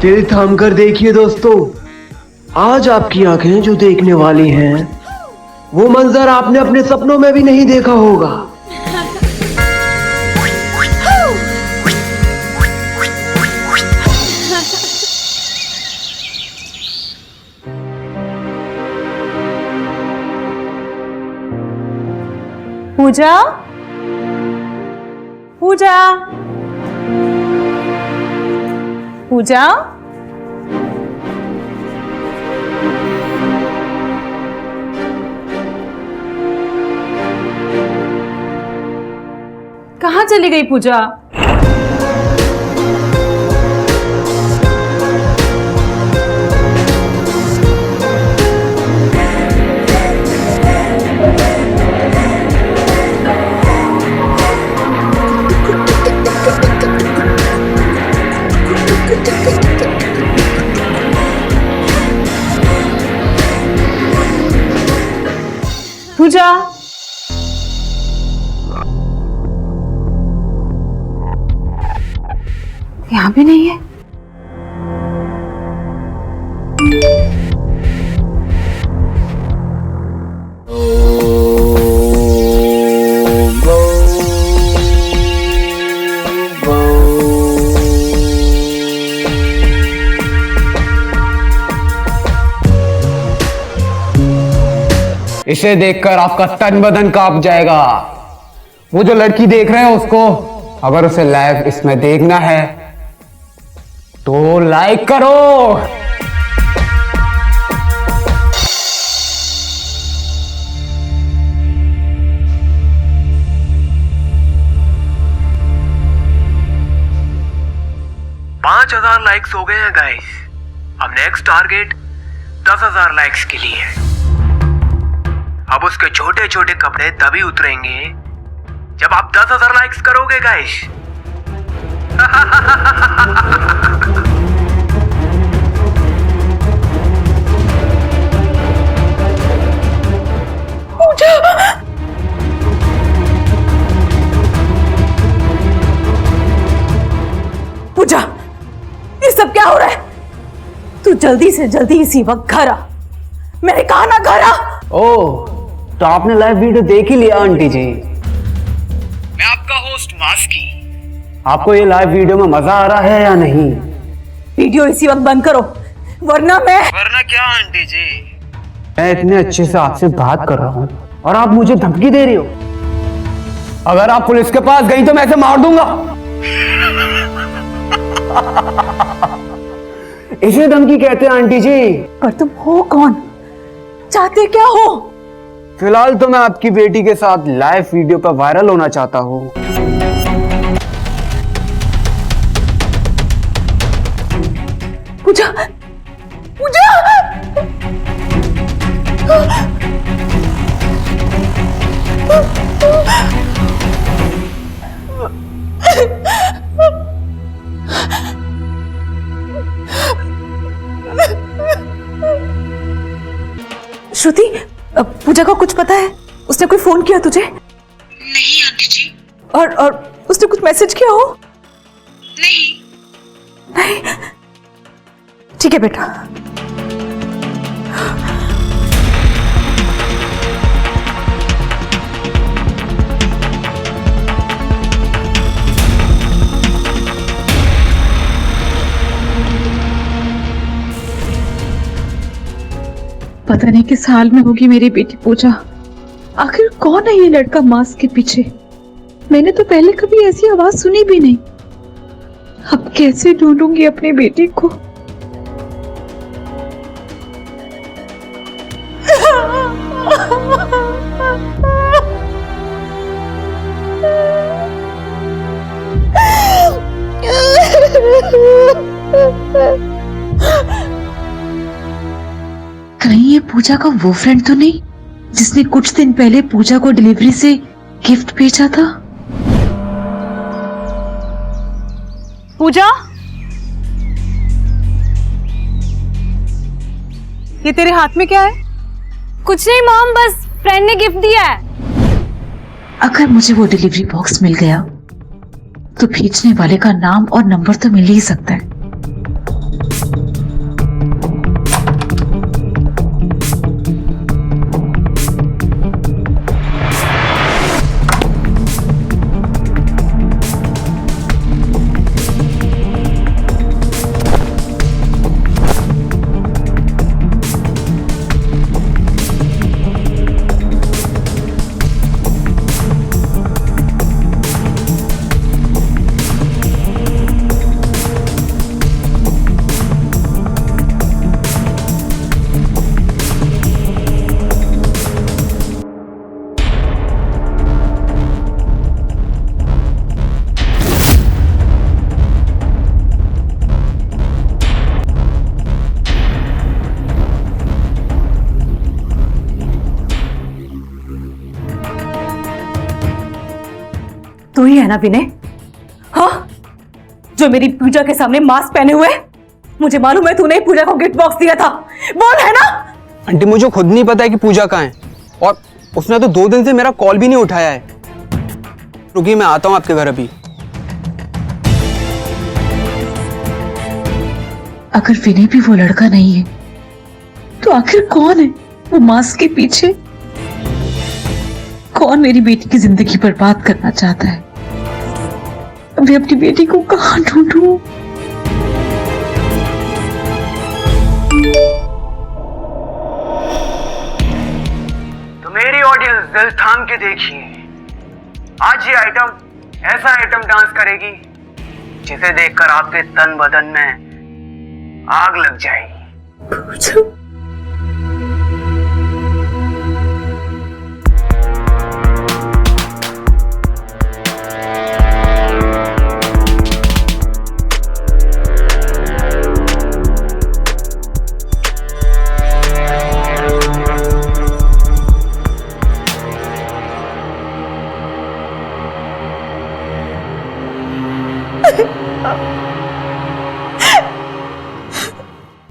दिल थाम कर देखिए दोस्तों, आज आपकी आंखें जो देखने वाली हैं वो मंजर आपने अपने सपनों में भी नहीं देखा होगा। पूजा, पूजा, पूजा, कहाँ चली गई पूजा? पूजा, यहाँ भी नहीं है। इसे देखकर आपका तन बदन कांप जाएगा। वो जो लड़की देख रहे हैं उसको, अगर उसे लाइव इसमें देखना है तो लाइक करो। पांच 5,000 लाइक्स हो गए हैं गाइस। अब नेक्स्ट टारगेट 10,000 लाइक्स के लिए है। अब उसके छोटे छोटे कपड़े तभी उतरेंगे जब आप 10,000 लाइक्स करोगे गाइस। पूजा, ये सब क्या हो रहा है? तू जल्दी से जल्दी इसी वक्त घर आ। मैंने कहा ना घर आ। ओह, तो आपने लाइव वीडियो देख ही लिया आंटी जी। मैं आपका होस्ट मास्की। आपको ये लाइव वीडियो में मजा आ रहा है या नहीं? वीडियो इसी वक्त बंद करो, वरना क्या आंटी जी? मैं इतने अच्छे से आपसे बात कर रहा हूँ और आप मुझे धमकी दे रही हो। अगर आप पुलिस के पास गई तो मैं इसे मार दूंगा। इसे धमकी कहते हैं आंटी जी। पर तुम हो कौन? चाहते क्या हो? फिलहाल तो मैं आपकी बेटी के साथ लाइव वीडियो पर वायरल होना चाहता हूँ। पूजा, पूजा! श्रुति, पूजा को कुछ पता है? उसने कोई फोन किया तुझे? नहीं आंटी जी। और उसने कुछ मैसेज किया हो? नहीं। नहीं, ठीक है बेटा। पता नहीं किस हाल में होगी मेरी बेटी पूजा। आखिर कौन है ये लड़का मास्क के पीछे? मैंने तो पहले कभी ऐसी आवाज सुनी भी नहीं। अब कैसे ढूंढूंगी अपनी बेटी को? कहीं ये पूजा का वो फ्रेंड तो नहीं जिसने कुछ दिन पहले पूजा को डिलीवरी से गिफ्ट भेजा था? पूजा, ये तेरे हाथ में क्या है? कुछ नहीं मॉम, बस फ्रेंड ने गिफ्ट दिया है। अगर मुझे वो डिलीवरी बॉक्स मिल गया तो भेजने वाले का नाम और नंबर तो मिल ही सकता है। तू ही है ना विनय? हाँ, जो मेरी पूजा के सामने मास्क पहने हुए? मुझे मालूम है तूने ही पूजा को गिफ्ट बॉक्स दिया था। बोल, है ना? आंटी मुझे खुद नहीं पता है कि पूजा कहाँ है, और उसने तो 2 दिन से मेरा कॉल भी नहीं उठाया है। रुकिए, मैं आता हूँ आपके घर अभी। अगर विनय भी वो लड़का नहीं है तो आखिर कौन है वो मास्क के पीछे? कौन मेरी बेटी की जिंदगी बर्बाद करना चाहता है? मैं अपनी बेटी को कहां ढूंढूं? तो मेरी ऑडियंस दिल थाम के देखिए, आज ये आइटम ऐसा आइटम डांस करेगी जिसे देखकर आपके तन बदन में आग लग जाएगी।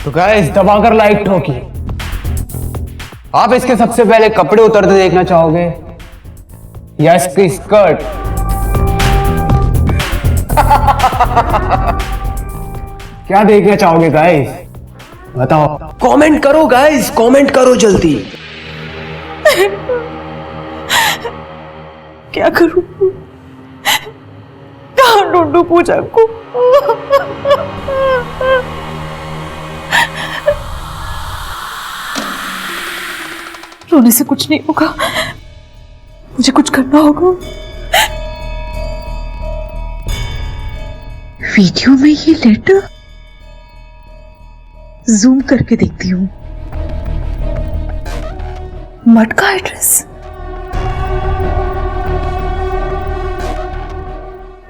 तो गाइस दबाकर लाइक ठोकी। आप इसके सबसे पहले कपड़े उतरते देखना चाहोगे या इसकी स्कर्ट? क्या देखना चाहोगे गाइस, बताओ। कमेंट करो गाइस, कमेंट करो जल्दी। क्या करूं? कहां ढूंढूं पूजा को? रोने से कुछ नहीं होगा, मुझे कुछ करना होगा। वीडियो में ये लेटर, जूम करके देखती हूँ। मठ का एड्रेस,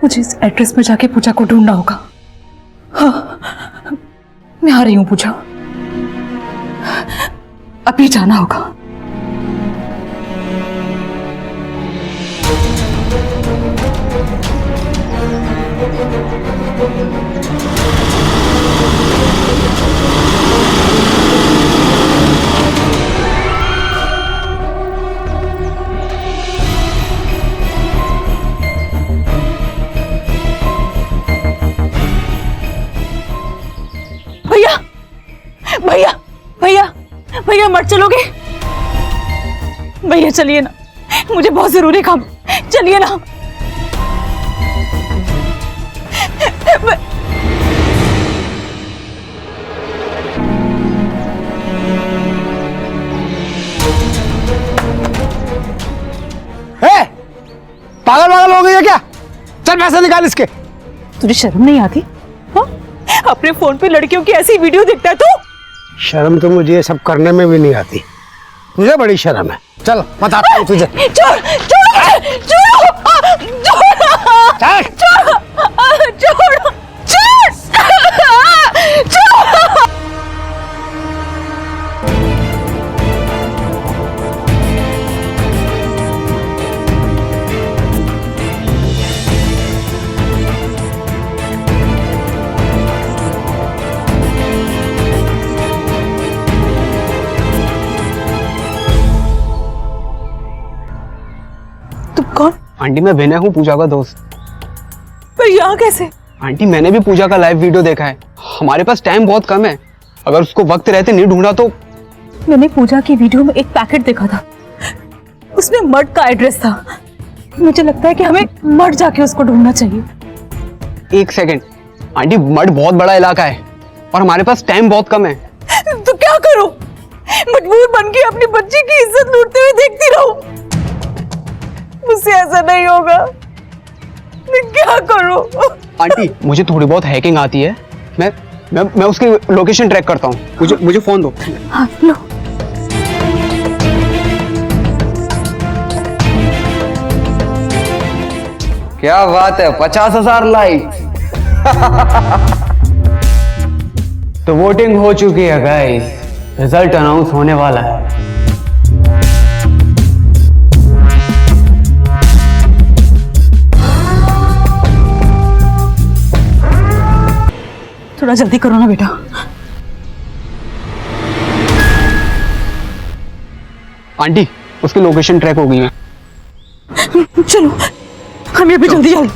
मुझे इस एड्रेस में जाके पूजा को ढूंढना होगा। हाँ, मैं आ रही हूं पूजा, अभी जाना होगा। भैया भैया भैया भैया, मत चलोगे? भैया चलिए ना, मुझे बहुत जरूरी काम, चलिए ना। पागल पागल हो गई है क्या? चल पैसा निकाल इसके। तुझे शर्म नहीं आती? हाँ? अपने फोन पे लड़कियों की ऐसी वीडियो देखता है तू? शर्म तो मुझे ये सब करने में भी नहीं आती, तुझे बड़ी शर्म है। चल बताता हूँ तुझे। छोड़ छोड़ छोड़ छोड़ छोड़ कौन? आंटी मैं विनय हूँ, पूजा का दोस्त। पर यहाँ कैसे? आंटी मैंने भी पूजा का लाइव वीडियो देखा है, हमारे पास टाइम बहुत कम है, अगर उसको वक्त रहते नहीं ढूंढा तो। मैंने पूजा की वीडियो में एक पैकेट देखा था, उसमें मठ का एड्रेस था। मुझे लगता है कि हमें मठ जाके उसको ढूंढना चाहिए। 1 सेकेंड आंटी, मठ बहुत बड़ा इलाका है और हमारे पास टाइम बहुत कम है। तो क्या करूं? मजबूर बन के अपनी बच्ची की इज्जत लूटते हुए देखती रहूं? मुझसे ऐसा नहीं होगा, मैं क्या करूं? आंटी मुझे थोड़ी बहुत हैकिंग आती है, मैं उसकी लोकेशन ट्रैक करता हूँ, मुझे फोन दो। हाँ लो। क्या बात है, 50,000 लाइक। तो वोटिंग हो चुकी है गाइस, रिजल्ट अनाउंस होने वाला है। जल्दी करो ना बेटा। आंटी उसकी लोकेशन ट्रैक हो गई है। चलो हम ये भी जल्दी जल्दी।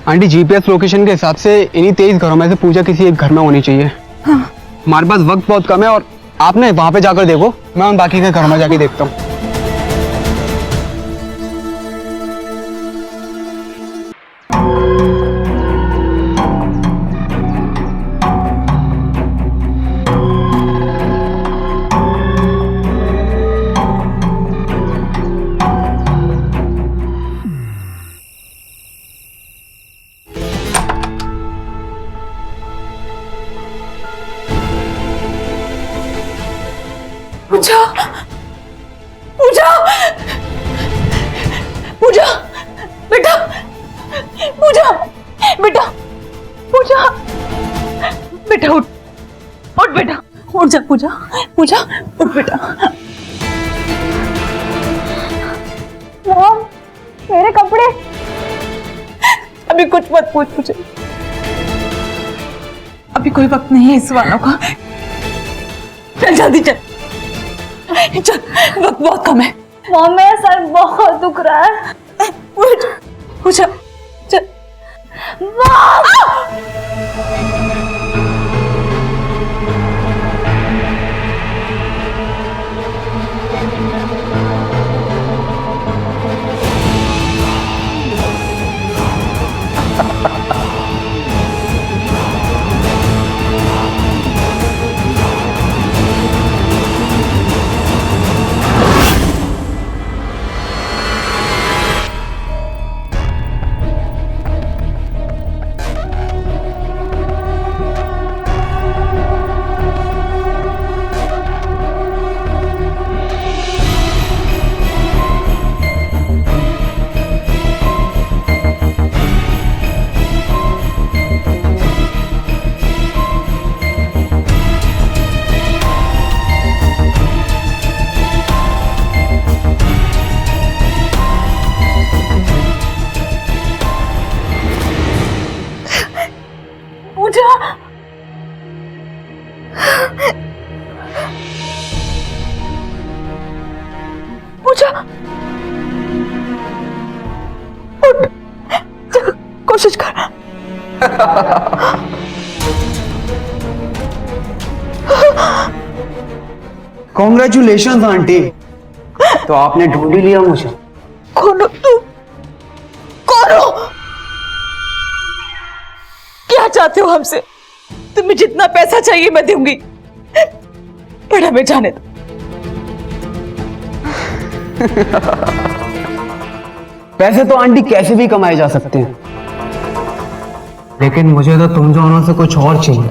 आंटी जीपीएस लोकेशन के हिसाब से इन्हीं 23 घरों में से पूजा किसी एक घर में होनी चाहिए। हाँ। हमारे पास वक्त बहुत कम है और आपने वहां पे जाकर देखो, मैं उन बाकी के घरों में जाके देखता हूँ। पूजा पूजा पूजा बेटा, पूजा बेटा, पूजा बेटा उठ उठ बेटा, उठ जा पूजा, पूजा उठ बेटा। मॉम मेरे कपड़े। अभी कुछ मत पूछ मुझे, अभी कोई वक्त नहीं है इस वालों का। चल जल्दी चल चल, वक्त बहुत कम है। मॉम मेरा सर बहुत दुख रहा है। उठ जा चल। पूजा उठ, चल कोशिश कर। कॉन्ग्रेचुलेशन आंटी, तो आपने ढूंढ ही लिया मुझे। कौन हो तू? कौन हो? क्या चाहते हो हमसे? तुम्हें जितना पैसा चाहिए मैं दूंगी, पर हमें जाने दो। पैसे तो आंटी कैसे भी कमाए जा सकते हैं, लेकिन मुझे तो तुम दोनों से कुछ और चाहिए।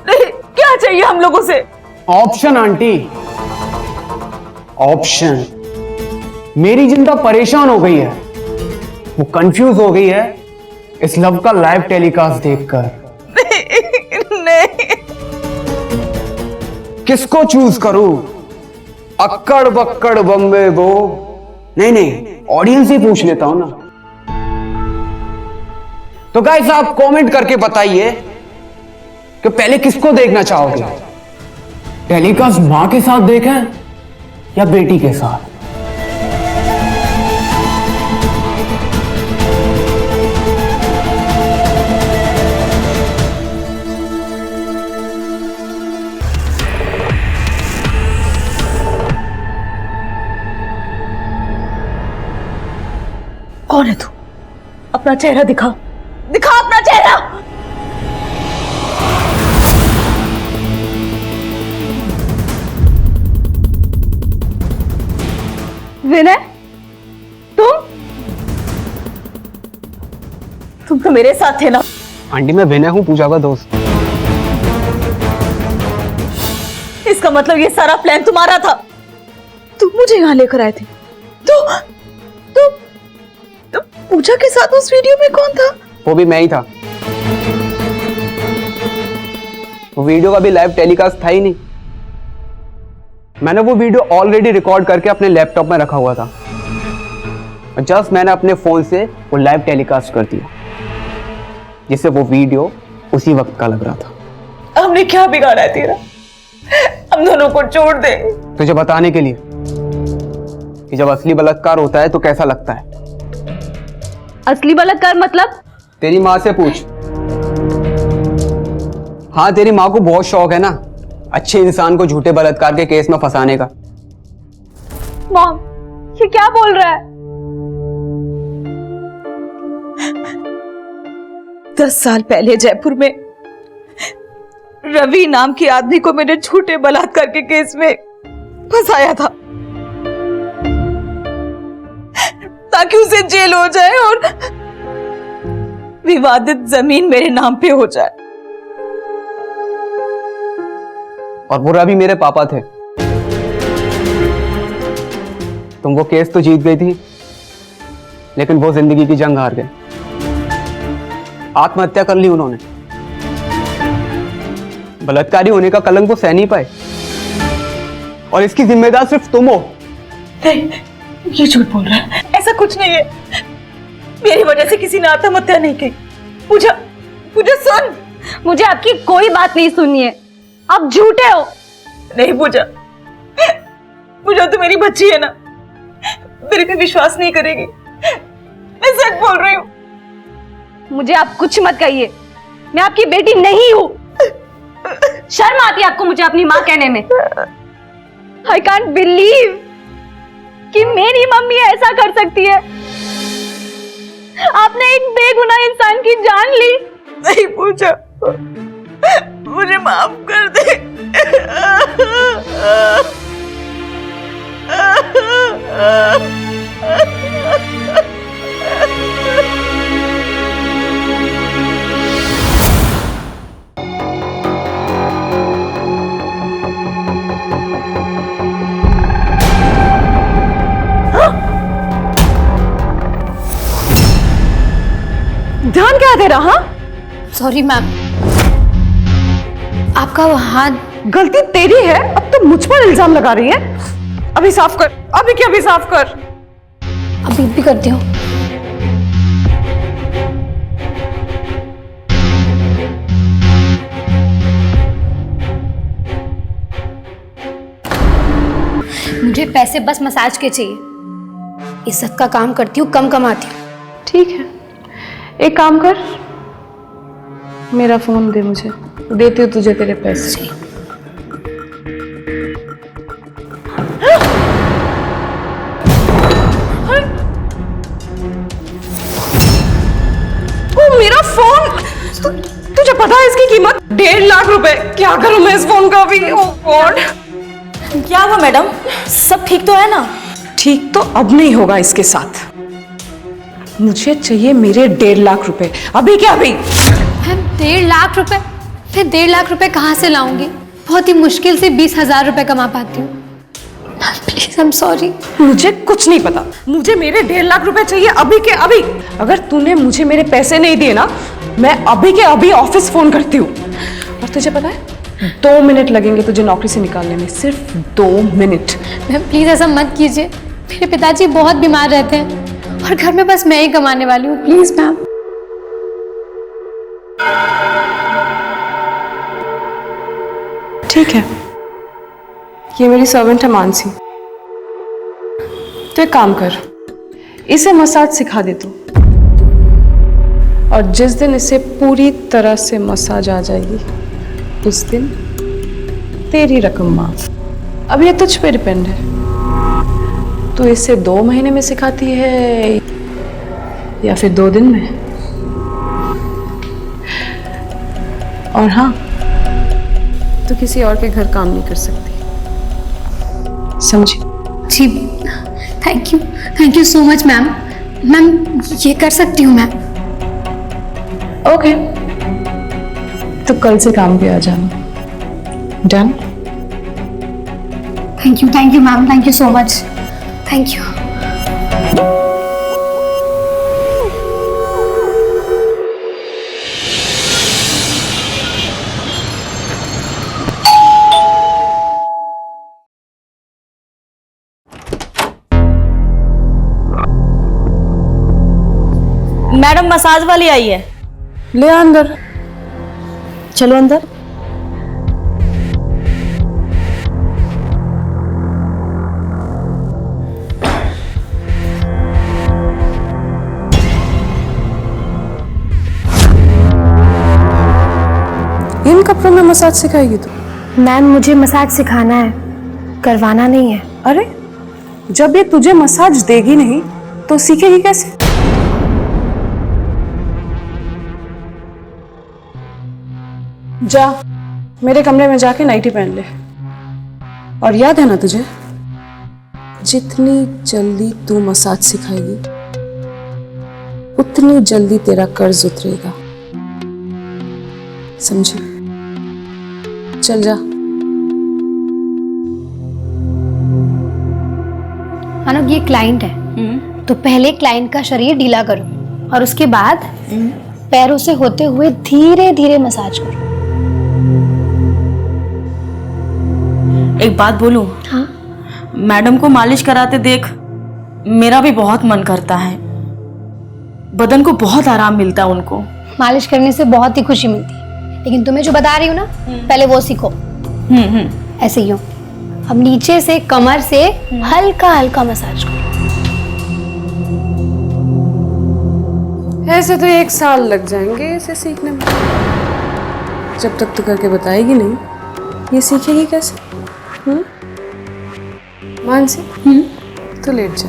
नहीं, क्या चाहिए हम लोगों से? Option aunty, option. मेरी जिंदा परेशान हो गई है, वो कंफ्यूज हो गई है इस लव का लाइव टेलीकास्ट देखकर। नहीं, किसको चूज करूं? अक्कड़ बक्कड़ बम्बे गो? नहीं, ऑडियंस ही पूछ लेता हूं ना। तो गाइस आप कमेंट करके बताइए कि पहले किसको देखना चाहोगे, टेलीकास्ट मां के साथ देखें या बेटी के साथ? कौन है तू? अपना चेहरा दिखा, दिखा अपना चेहरा। विनय, तुम तो मेरे साथ थे ना? आंटी मैं विनय हूं, पूजा का दोस्त। इसका मतलब ये सारा प्लान तुम्हारा था? तुम मुझे यहाँ लेकर आए थे? तो पूजा के साथ उस वीडियो में कौन था? वो भी मैं ही था। वो वीडियो का भी लाइव टेलीकास्ट था ही नहीं। मैंने वो वीडियो ऑलरेडी रिकॉर्ड करके अपने लैपटॉप में रखा हुआ था, जस्ट मैंने अपने फोन से वो लाइव टेलीकास्ट कर दिया। जिससे वो वीडियो उसी वक्त का लग रहा था। हमने क्या बिगाड़ा है तेरा? हम दोनों को छोड़ दे। तुझे बताने के लिए कि जब असली बलात्कार होता है तो कैसा लगता है। असली बलात्कार मतलब? तेरी माँ से पूछ। हाँ, तेरी माँ को बहुत शौक है ना अच्छे इंसान को झूठे बलात्कार के केस में फंसाने का। मॉम, ये क्या बोल रहा है? 10 साल पहले जयपुर में रवि नाम के आदमी को मैंने झूठे बलात्कार के केस में फंसाया था ताकि उसे जेल हो जाए और विवादित जमीन मेरे नाम पे हो जाए। और वो रवि मेरे पापा थे। तुम वो केस तो जीत गई थी, लेकिन वो जिंदगी की जंग हार गए। आत्महत्या कर ली उन्होंने। बलात्कारी होने का कलंक वो सह नहीं पाए और इसकी जिम्मेदार सिर्फ तुम हो। नहीं, ये झूठ बोल रहा है। ऐसा कुछ नहीं है। मेरी वजह से किसी ने आत्महत्या नहीं की। पूजा, पूजा सुन। मुझे आपकी कोई बात नहीं सुननी है, आप झूठे हो। नहीं पूजा, पूजा तो मेरी बच्ची है ना, मेरे पे विश्वास नहीं करेगी। मैं सच बोल रही हूँ। मुझे आप कुछ मत कहिए, मैं आपकी बेटी नहीं हूं। शर्म आती है आपको मुझे अपनी माँ कहने में। आई कांट बिलीव कि मेरी मम्मी ऐसा कर सकती है। आपने एक बेगुनाह इंसान की जान ली। नहीं पूजा, मुझे माफ कर दे। ध्यान क्या दे रहा? सॉरी मैम, आपका हाथ। गलती तेरी है, अब तो मुझ पर इल्जाम लगा रही है। अभी साफ कर, अभी क्या, अभी साफ कर। अभी भी करती हूँ। मुझे पैसे बस मसाज के चाहिए। इज्जत का काम करती हूँ, कम कमाती हूँ। ठीक है, एक काम कर, मेरा फोन दे मुझे, देती हूँ तुझे तेरे पैसे। ओ मेरा फोन! तुझे पता है इसकी कीमत 1.5 लाख रुपए। क्या करूं मैं इस फोन का अभी? ओ गॉड! क्या हुआ मैडम, सब ठीक तो है ना? ठीक तो अब नहीं होगा इसके साथ। मुझे चाहिए मेरे 1.5 लाख रुपए, अभी क्या अभी। मैम 1.5 लाख रुपए? मैं 1.5 लाख रुपए कहाँ से लाऊंगी? बहुत ही मुश्किल से 20,000 रुपए कमा पाती हूँ। Please, I am sorry. मुझे कुछ नहीं पता, मुझे मेरे 1.5 लाख रुपए चाहिए अभी के अभी। अगर तूने मुझे मेरे पैसे नहीं दिए ना, मैं अभी के अभी ऑफिस फोन करती हूँ। और तुझे पता है 2 मिनट लगेंगे तुझे नौकरी से निकालने में, सिर्फ 2 मिनट। मैम प्लीज ऐसा मत कीजिए, मेरे पिताजी बहुत बीमार रहते हैं और घर में बस मैं ही कमाने वाली हूँ। Please ma'am. ठीक है, ये मेरी सर्वेंट है मानसी। तो एक काम कर, इसे मसाज सिखा दे तू, और जिस दिन इसे पूरी तरह से मसाज आ जाएगी उस दिन तेरी रकम माफ। अब ये तुझ पे डिपेंड है, तू इसे 2 महीने में सिखाती है या फिर 2 दिन में। और हाँ, तू किसी और के घर काम नहीं कर सकती, समझी? जी, thank you so much ma'am. Ma'am ये कर सकती हूँ मैं। ओके, तो कल से काम पे आ जाना। Done? Thank you ma'am, thank you so much. Thank you. Madam massage वाली आई है। ले आ अंदर। चलो अंदर। इन कपड़ों में मसाज सिखाएगी तू? मैम मुझे मसाज सिखाना है, करवाना नहीं है। अरे जब ये तुझे मसाज देगी नहीं तो सीखेगी कैसे? जा मेरे कमरे में जाके नाइटी पहन ले। और याद है ना तुझे, जितनी जल्दी तू मसाज सिखाएगी उतनी जल्दी तेरा कर्ज उतरेगा, समझी? चल जा। मानो ये क्लाइंट है तो पहले क्लाइंट का शरीर ढीला करो और उसके बाद पैरों से होते हुए धीरे धीरे मसाज करो। एक बात बोलूं? हाँ। मैडम को मालिश कराते देख मेरा भी बहुत मन करता है। बदन को बहुत आराम मिलता है उनको। मालिश करने से बहुत ही खुशी मिलती है, लेकिन तुम्हें जो बता रही हूँ ना, पहले वो सीखो। ऐसे ही हो। अब नीचे से कमर से हल्का हल्का मसाज करो। ऐसे तो 1 साल लग जाएंगे इसे सीखने में। जब तक तू करके बताएगी नहीं, ये सीखेगी कैसे? मानसी, तो लेट जा।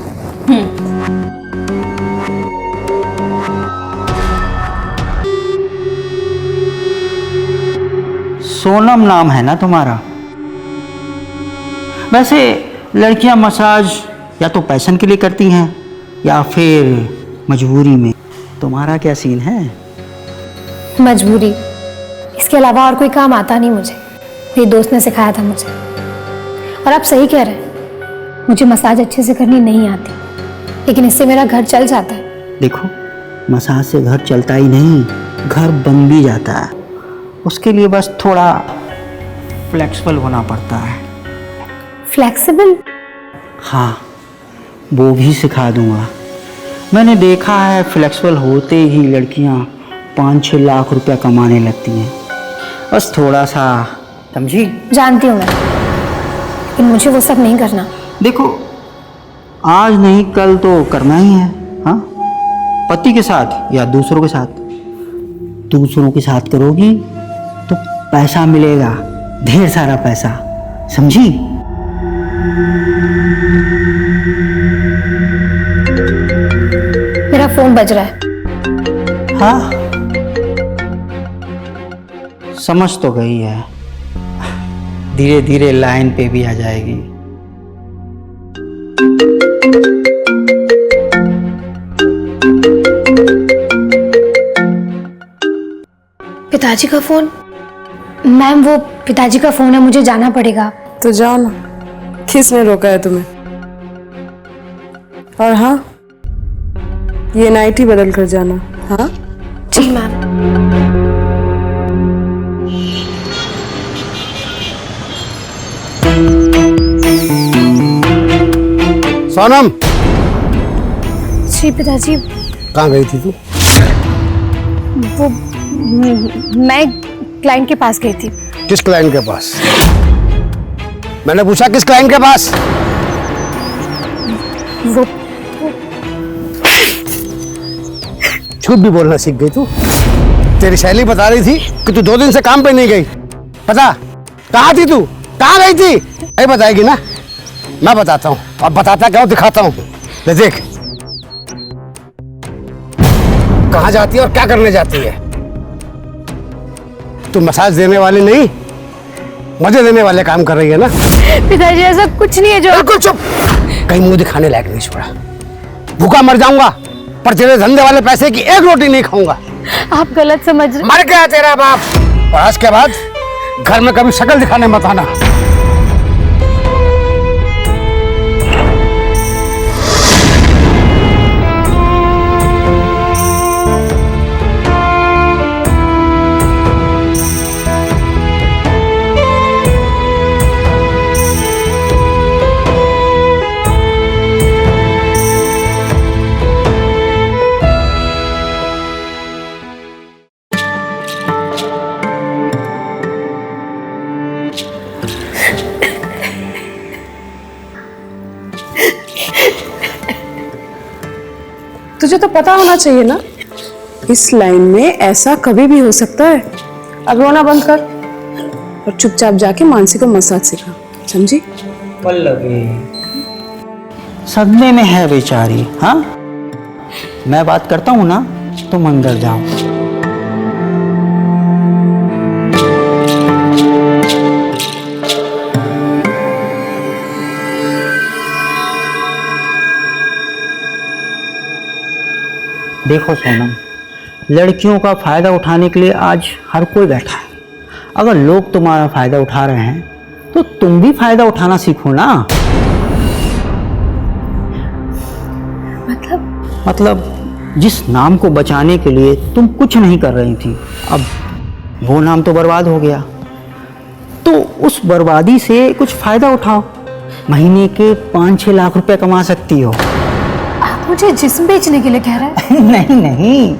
सोनम नाम है ना तुम्हारा? वैसे लड़कियां मसाज या तो पैशन के लिए करती हैं या फिर मजबूरी में। तुम्हारा क्या सीन है? मजबूरी, इसके अलावा और कोई काम आता नहीं मुझे। मेरी दोस्त ने सिखाया था मुझे। और आप सही कह रहे हैं, मुझे मसाज अच्छे से करनी नहीं आती, लेकिन इससे मेरा घर चल जाता है। देखो, मसाज से घर चलता ही नहीं, घर बन भी जाता है। उसके लिए बस थोड़ा फ्लेक्सिबल होना पड़ता है। फ्लेक्सिबल? हाँ, वो भी सिखा दूंगा। मैंने देखा है फ्लेक्सिबल होते ही लड़कियां 5-6 लाख रुपया कमाने लगती हैं। बस थोड़ा सा, समझी? जानती हूँ मैं, लेकिन मुझे वो सब नहीं करना। देखो, आज नहीं कल तो करना ही है। हाँ, पति के साथ या दूसरों के साथ। दूसरों के साथ करोगी तो पैसा मिलेगा, ढेर सारा पैसा, समझी? मेरा फोन बज रहा है। हाँ, समझ तो गई है। धीरे धीरे लाइन पे भी आ जाएगी। पिताजी का फोन? मैम वो पिताजी का फोन है, मुझे जाना पड़ेगा। तो जाओ ना, किसने रोका है तुम्हें? और हाँ, ये नाइटी बदल कर जाना। हाँ जी मैम। सोनम, जी पिताजी। कहाँ गई थी तू? वो मैं क्लाइंट के पास गई थी। किस क्लाइंट के पास? मैंने पूछा किस क्लाइंट के पास? वो झूठ भी बोलना सीख गई तू। तेरी सहेली बता रही थी कि तू 2 दिन से काम पे नहीं गई। पता कहाँ थी तू? कहाँ गई थी? नहीं बताएगी ना? मैं बताता हूँ, और बताता क्या हूँ दिखाता हूँ। ले देख कहाँ जाती है और क्या करने जाती है। तू मसाज देने वाली नहीं, मजे देने वाले काम कर रही है ना? पिताजी ऐसा कुछ नहीं है जो। बिल्कुल चुप। कहीं मुंह दिखाने लायक नहीं छोड़ा। भूखा मर जाऊंगा पर तेरे धंधे वाले पैसे की 1 रोटी नहीं खाऊंगा। आप गलत समझ रहे। मर गया तेरा बाप। और आज के बाद घर में कभी शक्ल दिखाने मत आना। तुझे तो पता होना चाहिए ना, इस लाइन में ऐसा कभी भी हो सकता है। अब रोना बंद कर और चुपचाप जाके मानसी को मसाज सिखा, समझी? पल्लवी सदमे में है बेचारी। हाँ, मैं बात करता हूँ ना, तुम अंदर जाओ। देखो सोनम, लड़कियों का फायदा उठाने के लिए आज हर कोई बैठा है। अगर लोग तुम्हारा फायदा उठा रहे हैं तो तुम भी फायदा उठाना सीखो ना। मतलब जिस नाम को बचाने के लिए तुम कुछ नहीं कर रही थी, अब वो नाम तो बर्बाद हो गया, तो उस बर्बादी से कुछ फायदा उठाओ। महीने के 5-6 लाख रुपए कमा सकती हो। आप मुझे जिस्म बेचने के लिए कह रहे हैं? नहीं नहीं,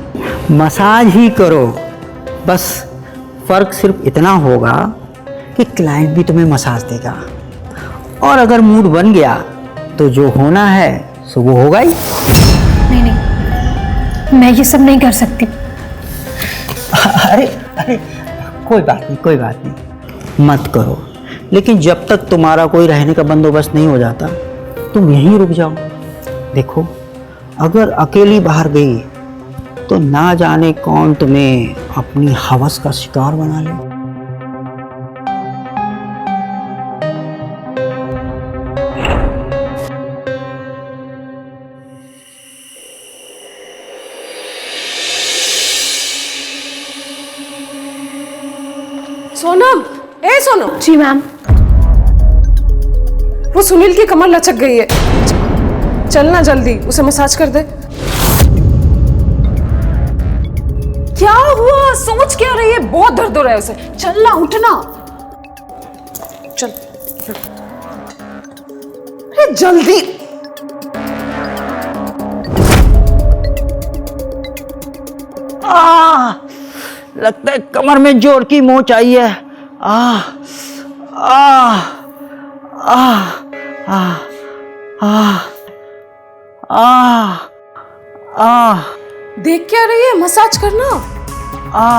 मसाज ही करो। बस फर्क सिर्फ इतना होगा कि क्लाइंट भी तुम्हें मसाज देगा, और अगर मूड बन गया तो जो होना है सो वो होगा ही। नहीं नहीं, मैं ये सब नहीं कर सकती। अरे अरे, कोई बात नहीं, कोई बात नहीं, मत करो। लेकिन जब तक तुम्हारा कोई रहने का बंदोबस्त नहीं हो जाता, तुम यहीं रुक जाओ। देखो, अगर अकेली बाहर गई तो ना जाने कौन तुम्हें अपनी हवस का शिकार बना ले। सोनम, ए सोनम, जी मैम। वो सुनील की कमर लचक गई है, चलना जल्दी, उसे मसाज कर दे। क्या हुआ? सोच क्या रही है? बहुत दर्द हो रहा है उसे। चलना, उठना, चल। अरे जल्दी। लगता है कमर में जोर की मोच आई है। आ आ आ आ आ आ आ देख क्या रही है? मसाज करना। आ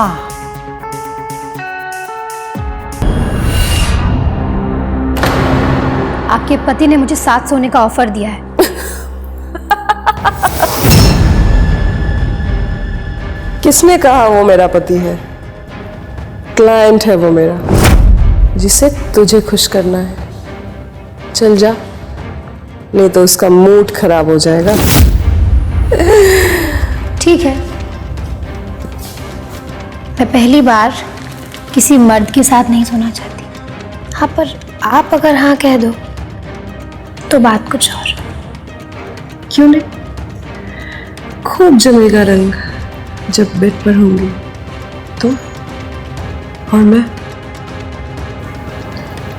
आपके पति ने मुझे साथ सोने का ऑफर दिया है। किसने कहा वो मेरा पति है? क्लाइंट है वो मेरा, जिसे तुझे खुश करना है। चल जा, नहीं तो उसका मूड खराब हो जाएगा। ठीक है, मैं पहली बार किसी मर्द के साथ नहीं सोना चाहती। हाँ, पर आप अगर हाँ कह दो तो बात कुछ और। क्यों नहीं? खूब जमेगा रंग जब बेड पर होंगी तो। और मैं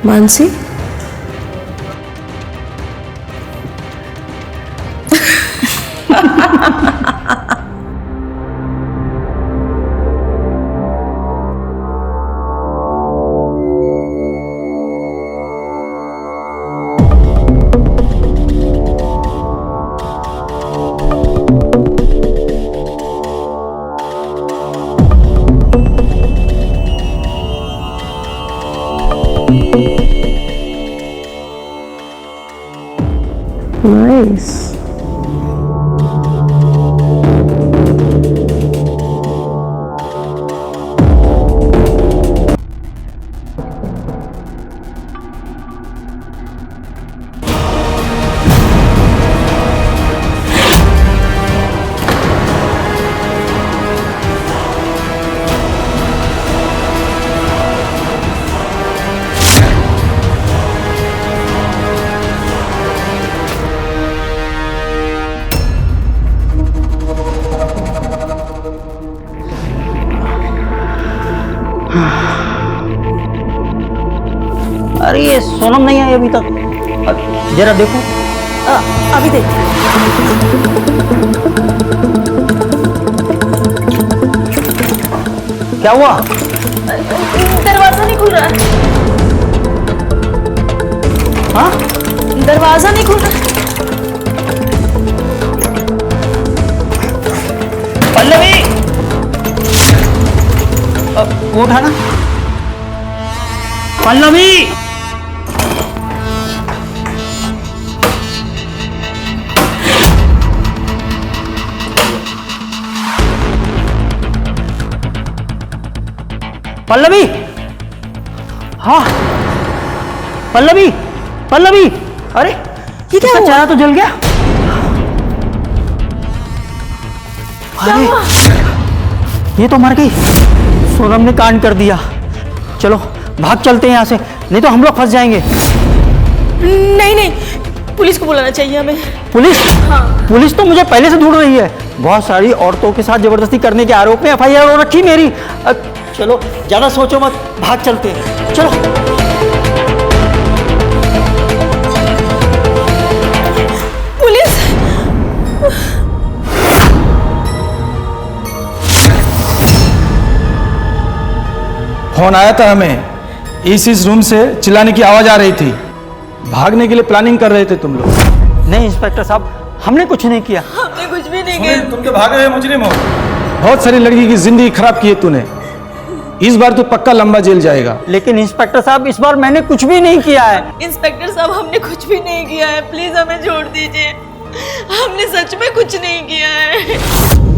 मानसी, नाइस। अरे ये सोनम नहीं आई अभी तक, जरा देखो। अभी देख। क्या हुआ? दरवाजा नहीं खुल रहा है। हाँ, दरवाजा नहीं खुल रहा। वो उठाना। पल्लवी, पल्लवी, हाँ पल्लवी, पल्लवी, अरे ये क्या, चेहरा तो जल गया। अरे ये तो मर गई। सोनम ने कांड कर दिया। चलो भाग चलते हैं यहाँ से, नहीं तो हम लोग फंस जाएंगे। नहीं नहीं, पुलिस को बुलाना चाहिए हमें। पुलिस? हाँ। पुलिस तो मुझे पहले से ढूंढ रही है। बहुत सारी औरतों के साथ जबरदस्ती करने के आरोप में FIR हो रखी मेरी। चलो ज्यादा सोचो मत, भाग चलते हैं, चलो। पुलिस? फोन आया था हमें, इस रूम से चिल्लाने की आवाज आ रही थी। भागने के लिए प्लानिंग कर रहे थे तुम लोग। नहीं इंस्पेक्टर साहब, हमने कुछ नहीं किया। हमने कुछ भी नहीं किया। तुम तो भाग रहे मुजरिम हो। बहुत सारी लड़की की जिंदगी खराब की है तूने। इस बार तो पक्का लंबा जेल जाएगा। लेकिन इंस्पेक्टर साहब, इस बार मैंने कुछ भी नहीं किया है। इंस्पेक्टर साहब, हमने कुछ भी नहीं किया है, प्लीज हमें छोड़ दीजिए। हमने सच में कुछ नहीं किया है।